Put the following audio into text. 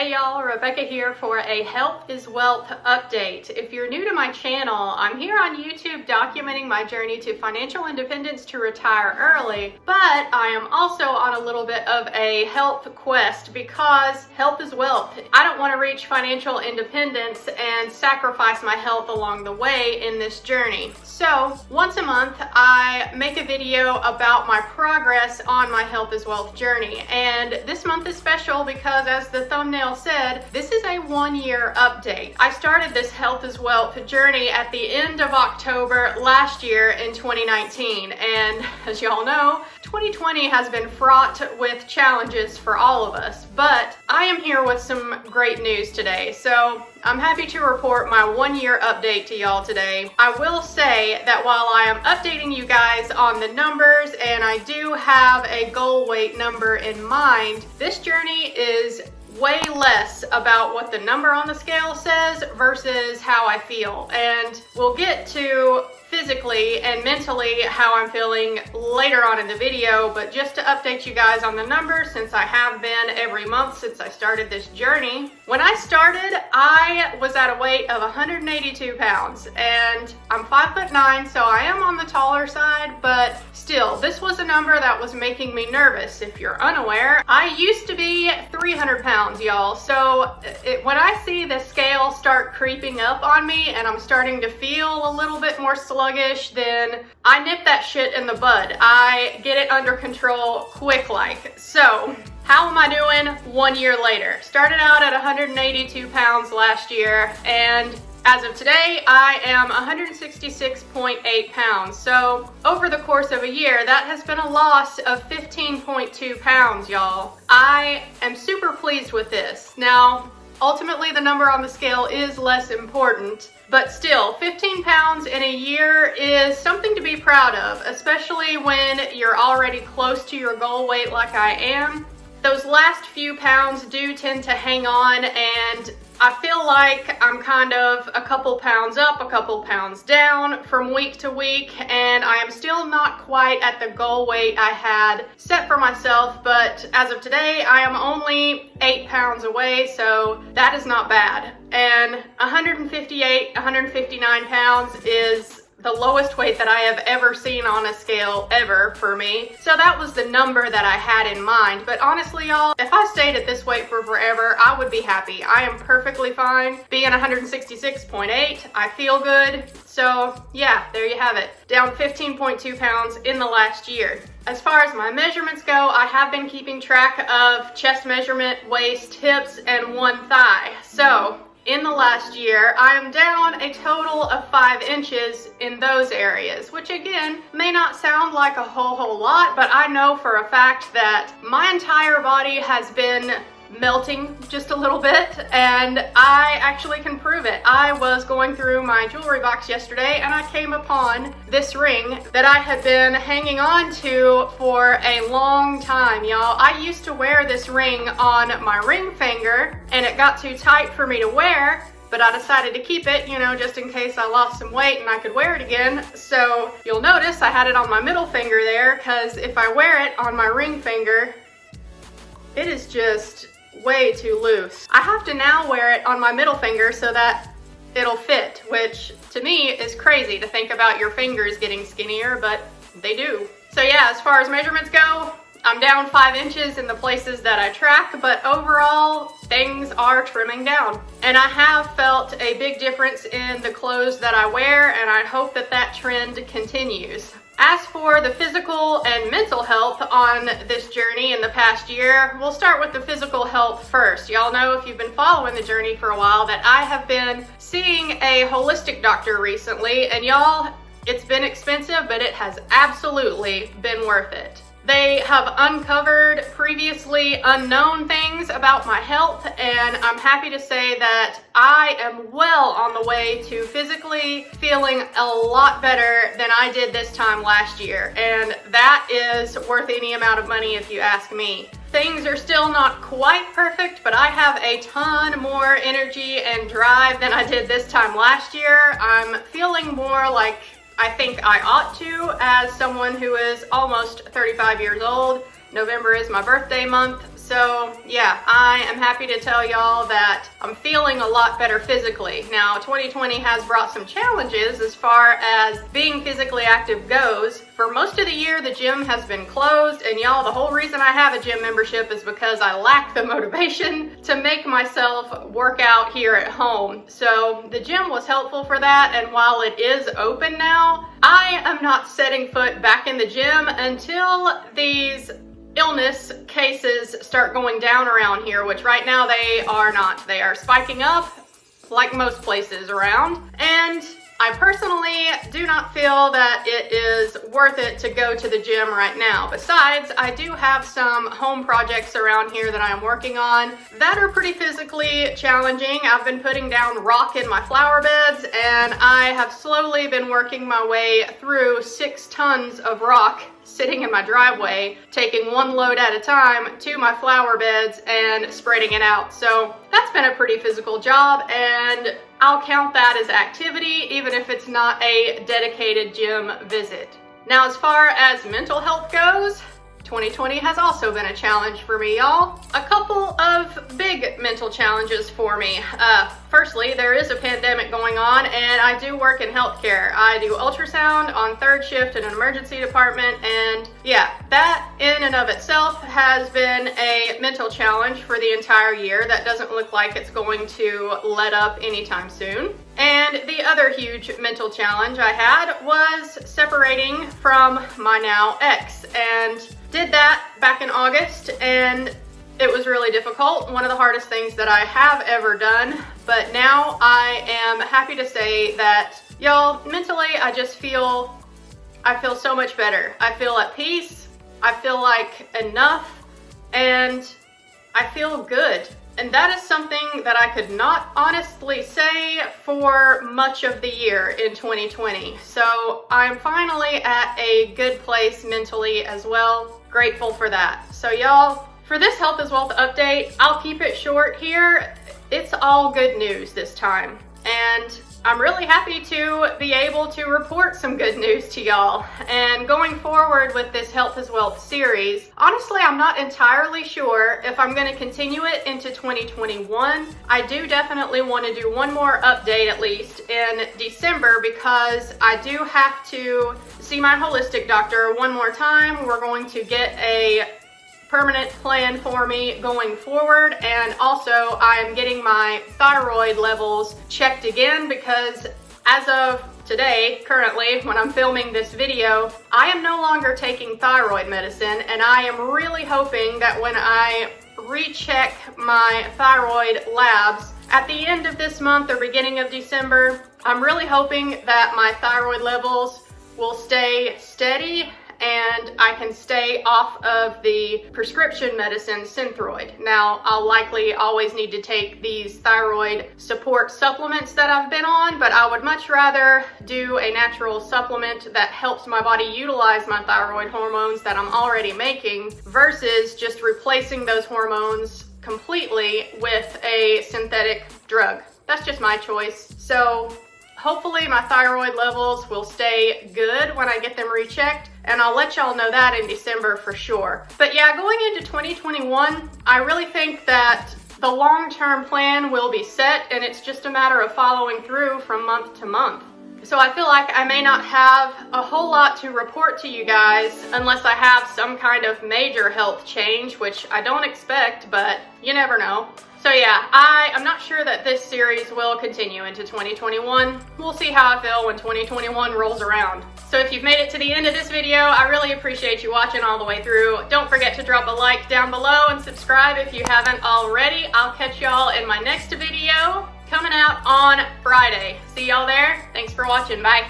Hey y'all, Rebecca here for a Health is Wealth update. If you're new to my channel, I'm here on YouTube documenting my journey to financial independence to retire early, but I am also on a little bit of a health quest because health is wealth. I don't want to reach financial independence and sacrifice my health along the way in this journey. So once a month, I make a video about my progress on my health is wealth journey. And this month is special because, as the thumbnail said, this is a 1-year update. I started this health is wealth journey at the end of October last year in 2019. And as y'all know, 2020 has been fraught with challenges for all of us, but I am here with some great news today. So I'm happy to report my 1-year update to y'all today. I will say that while I am updating you guys on the numbers and I do have a goal weight number in mind, this journey is way less about what the number on the scale says versus how I feel. And we'll get to physically and mentally how I'm feeling later on in the video, but just to update you guys on the numbers, since I have been every month since I started this journey. When I started, I was at a weight of 182 pounds and I'm 5'9", so I am on the taller side, but still, this was a number that was making me nervous. If you're unaware, I used to be 300 pounds, y'all. So when I see the scale start creeping up on me and I'm starting to feel a little bit more sluggish, then I nip that shit in the bud. I get it under control quick like. So how am I doing 1 year later? Started out at 182 pounds last year, and as of today, I am 166.8 pounds. So over the course of a year, that has been a loss of 15.2 pounds, y'all. I am super pleased with this. Now, ultimately, the number on the scale is less important, but still, 15 pounds in a year is something to be proud of, especially when you're already close to your goal weight like I am. Those last few pounds do tend to hang on, and I feel like I'm kind of a couple pounds up, a couple pounds down from week to week, and I am still not quite at the goal weight I had set for myself, but as of today, I am only 8 pounds away, so that is not bad. And 158, 159 pounds is the lowest weight that I have ever seen on a scale ever for me. So that was the number that I had in mind. But honestly, y'all, if I stayed at this weight for forever, I would be happy. I am perfectly fine being 166.8. I feel good. So yeah, there you have it. Down 15.2 pounds in the last year. As far as my measurements go, I have been keeping track of chest measurement, waist, hips, and one thigh. So in the last year, I am down a total of 5 inches in those areas, which again, may not sound like a whole lot, but I know for a fact that my entire body has been melting just a little bit, and I actually can prove it. I was going through my jewelry box yesterday and I came upon this ring that I had been hanging on to for a long time, y'all. I used to wear this ring on my ring finger and it got too tight for me to wear, but I decided to keep it, you know, just in case I lost some weight and I could wear it again. So you'll notice I had it on my middle finger there, because if I wear it on my ring finger, it is just way too loose. I have to now wear it on my middle finger so that it'll fit, which to me is crazy to think about your fingers getting skinnier, but they do. So yeah, as far as measurements go, I'm down 5 inches in the places that I track, but overall, things are trimming down. And I have felt a big difference in the clothes that I wear, and I hope that that trend continues. As for the physical and mental health on this journey in the past year, we'll start with the physical health first. Y'all know, if you've been following the journey for a while, that I have been seeing a holistic doctor recently, and y'all, it's been expensive, but it has absolutely been worth it. They have uncovered previously unknown things about my health, and I'm happy to say that I am well on the way to physically feeling a lot better than I did this time last year, and that is worth any amount of money if you ask me. Things are still not quite perfect, but I have a ton more energy and drive than I did this time last year. I'm feeling more like I think I ought to, as someone who is almost 35 years old. November is my birthday month, So yeah, I am happy to tell y'all that I'm feeling a lot better physically. Now, 2020 has brought some challenges as far as being physically active goes. For most of the year, the gym has been closed, and y'all, the whole reason I have a gym membership is because I lack the motivation to make myself work out here at home. So the gym was helpful for that, and while it is open now, I am not setting foot back in the gym until these illness cases start going down around here, which right now they are not. They are spiking up like most places around, and I personally do not feel that it is worth it to go to the gym right now. Besides, I do have some home projects around here that I am working on that are pretty physically challenging. I've been putting down rock in my flower beds, and I have slowly been working my way through 6 tons of rock sitting in my driveway, taking one load at a time to my flower beds and spreading it out. So that's been a pretty physical job, and I'll count that as activity, even if it's not a dedicated gym visit. Now, as far as mental health goes, 2020 has also been a challenge for me, y'all. A couple of big mental challenges for me. Firstly, there is a pandemic going on, and I do work in healthcare. I do ultrasound on 3rd shift in an emergency department, and yeah, that in and of itself has been a mental challenge for the entire year. That doesn't look like it's going to let up anytime soon. And the other huge mental challenge I had was separating from my now ex, and did that back in August, and it was really difficult. One of the hardest things that I have ever done, but now I am happy to say that, y'all, mentally I feel so much better. I feel at peace, I feel like enough, and I feel good. And that is something that I could not honestly say for much of the year in 2020. So I'm finally at a good place mentally as well. Grateful for that. So y'all, for this health is wealth update, I'll keep it short here. It's all good news this time, and I'm really happy to be able to report some good news to y'all. And going forward with this Health is Wealth series, honestly, I'm not entirely sure if I'm going to continue it into 2021. I do definitely want to do one more update at least in December, because I do have to see my holistic doctor one more time. We're going to get a permanent plan for me going forward, and also I'm getting my thyroid levels checked again, because as of today, currently when I'm filming this video, I am no longer taking thyroid medicine, and I am really hoping that when I recheck my thyroid labs at the end of this month or beginning of December, I'm really hoping that my thyroid levels will stay steady and I can stay off of the prescription medicine Synthroid. Now, I'll likely always need to take these thyroid support supplements that I've been on, but I would much rather do a natural supplement that helps my body utilize my thyroid hormones that I'm already making versus just replacing those hormones completely with a synthetic drug. That's just my choice. So hopefully my thyroid levels will stay good when I get them rechecked, and I'll let y'all know that in December for sure. But yeah, going into 2021, I really think that the long-term plan will be set, and it's just a matter of following through from month to month. So I feel like I may not have a whole lot to report to you guys unless I have some kind of major health change, which I don't expect, but you never know. So yeah, I'm not sure that this series will continue into 2021. We'll see how I feel when 2021 rolls around. So if you've made it to the end of this video, I really appreciate you watching all the way through. Don't forget to drop a like down below and subscribe if you haven't already. I'll catch y'all in my next video coming out on Friday. See y'all there. Thanks for watching. Bye.